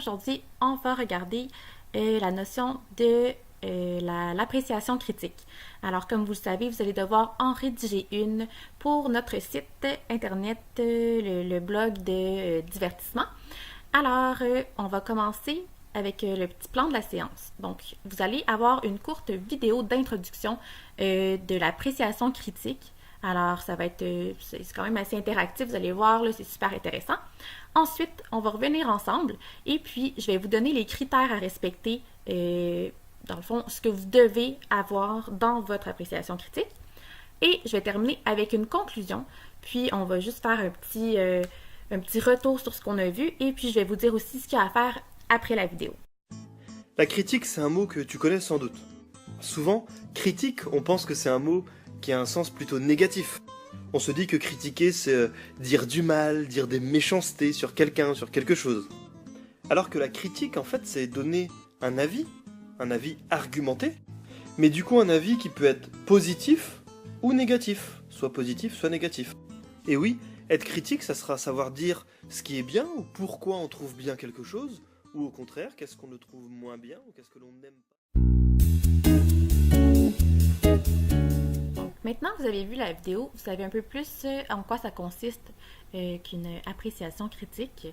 aujourd'hui, on va regarder la notion de l'appréciation critique. Alors, comme vous le savez, vous allez devoir en rédiger une pour notre site internet, le blog de divertissement. Alors, on va commencer avec le petit plan de la séance. Donc, vous allez avoir une courte vidéo d'introduction de l'appréciation critique. Alors, ça va être, c'est quand même assez interactif, vous allez voir, là, c'est super intéressant. Ensuite, on va revenir ensemble et puis je vais vous donner les critères à respecter, dans le fond, ce que vous devez avoir dans votre appréciation critique. Et je vais terminer avec une conclusion, puis on va juste faire un petit retour sur ce qu'on a vu et puis je vais vous dire aussi ce qu'il y a à faire après la vidéo. La critique, c'est un mot que tu connais sans doute. Souvent, critique, on pense que c'est un mot qui a un sens plutôt négatif. On se dit que critiquer, c'est dire du mal, dire des méchancetés sur quelqu'un, sur quelque chose. Alors que la critique, en fait, c'est donner un avis argumenté, mais du coup un avis qui peut être positif ou négatif, soit positif, soit négatif. Et oui, être critique, ça sera savoir dire ce qui est bien ou pourquoi on trouve bien quelque chose, ou au contraire, qu'est-ce qu'on le trouve moins bien ou qu'est-ce que l'on n'aime pas. Maintenant que vous avez vu la vidéo, vous savez un peu plus en quoi ça consiste qu'une appréciation critique.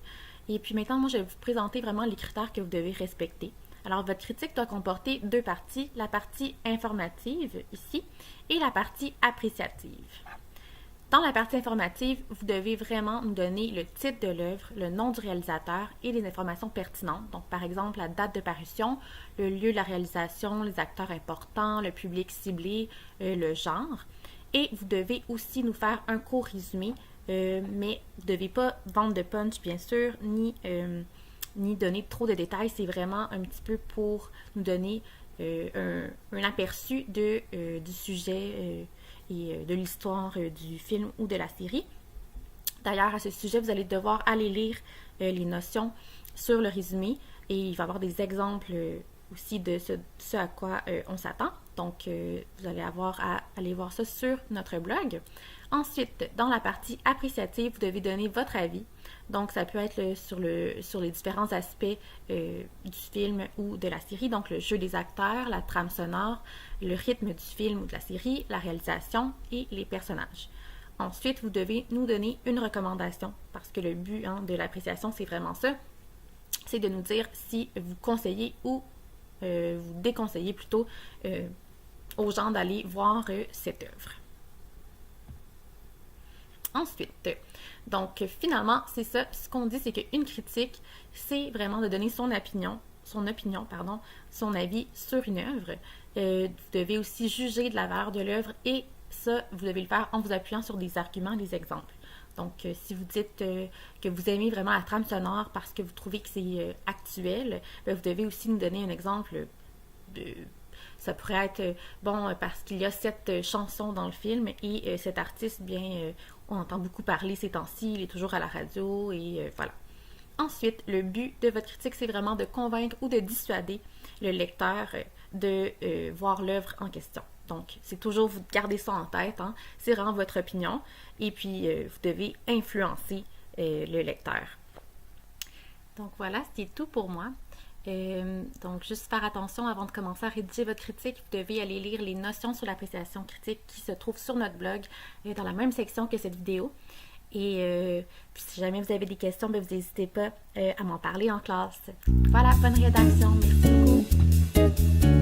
Et puis maintenant, moi, je vais vous présenter vraiment les critères que vous devez respecter. Alors, votre critique doit comporter deux parties, la partie informative, ici, et la partie appréciative. Dans la partie informative, vous devez vraiment nous donner le titre de l'œuvre, le nom du réalisateur et les informations pertinentes. Donc, par exemple, la date de parution, le lieu de la réalisation, les acteurs importants, le public ciblé, le genre. Et vous devez aussi nous faire un court résumé, mais vous ne devez pas vendre de punch, bien sûr, ni donner trop de détails. C'est vraiment un petit peu pour nous donner un aperçu du sujet et de l'histoire du film ou de la série. D'ailleurs, à ce sujet, vous allez devoir aller lire les notions sur le résumé et il va y avoir des exemples aussi de ce à quoi on s'attend. Donc, vous allez avoir à aller voir ça sur notre blog. Ensuite, dans la partie appréciative, vous devez donner votre avis. Donc, ça peut être sur les différents aspects du film ou de la série. Donc, le jeu des acteurs, la trame sonore, le rythme du film ou de la série, la réalisation et les personnages. Ensuite, vous devez nous donner une recommandation parce que le but de l'appréciation, c'est vraiment ça. C'est de nous dire si vous conseillez ou vous déconseillez plutôt aux gens d'aller voir cette œuvre. Ensuite, donc finalement, c'est ça, ce qu'on dit, c'est qu'une critique, c'est vraiment de donner son opinion, son avis sur une œuvre. Vous devez aussi juger de la valeur de l'œuvre et ça, vous devez le faire en vous appuyant sur des arguments, des exemples. Donc, si vous dites que vous aimez vraiment la trame sonore parce que vous trouvez que c'est actuel, vous devez aussi nous donner un exemple de... Ça pourrait être, parce qu'il y a cette chanson dans le film et cet artiste, on entend beaucoup parler ces temps-ci, il est toujours à la radio et voilà. Ensuite, le but de votre critique, c'est vraiment de convaincre ou de dissuader le lecteur de voir l'œuvre en question. Donc, c'est toujours, vous gardez ça en tête, c'est vraiment votre opinion et puis vous devez influencer le lecteur. Donc voilà, c'est tout pour moi. Donc, juste faire attention avant de commencer à rédiger votre critique, vous devez aller lire les notions sur l'appréciation critique qui se trouvent sur notre blog dans la même section que cette vidéo. Et puis si jamais vous avez des questions, vous n'hésitez pas à m'en parler en classe. Voilà, bonne rédaction. Merci beaucoup.